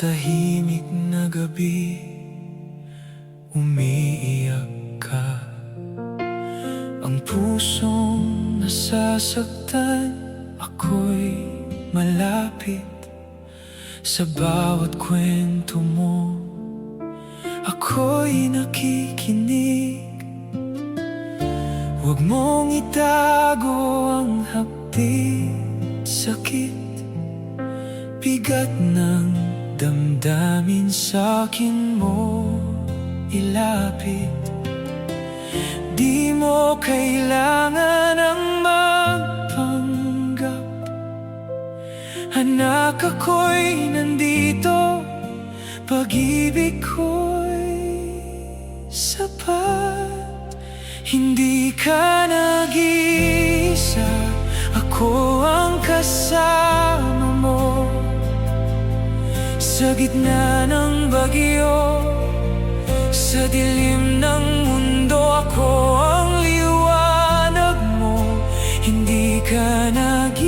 tahimik na gabi, umiiyak ka. Ang pusong nasasaktan, ako'y malapit. Sa bawat kwento mo, ako'y nakikinig. Huwag mong itago ang hapdi, sakit, bigat ng damdamin sa'kin mo ilapit. Di mo kailangan ang magpanggap, anak, ako'y nandito. Pag-ibig ko'y sapat. Hindi ka nag-iisa, ako ang kasama mo. Sa gitna ng bagyo, sa dilim ng mundo, ako ang liwanag mo. Hindi ka nag-iisa,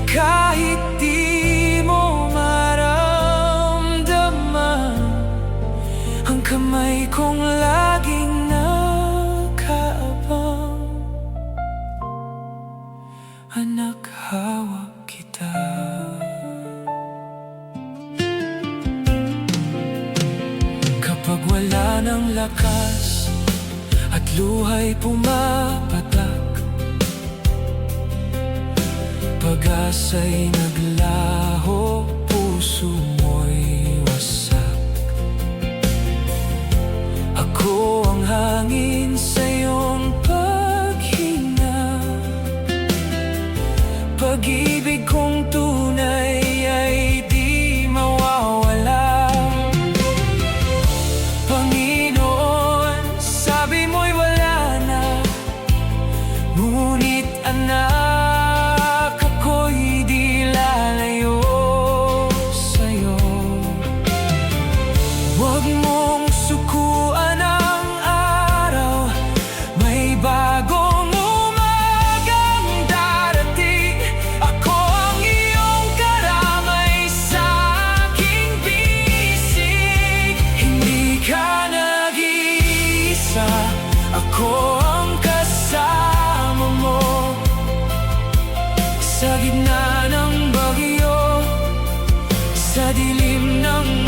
kahit di mo maramdaman. Ang kamay kong laging nakaabang, anak, hawak kita. Kapag wala ng lakas at luha'y pumapatak, pag-asa'y naglaho, puso mo'y wasak. Ako ang hangin sa iyong paghinga. Pag-ibig kong tunay ay di mawawala. Panginoon, sabi mo'y wala na, ngunit anak, ako'y di lalayo sa'yo. Huwag mong sukuan ang araw, may bagong umagang darating. Ako ang iyong karamay sa aking bisig. Hindi ka nag-iisa, ako ang kasama mo. Sa gitna ng bagyo, sa dilim ng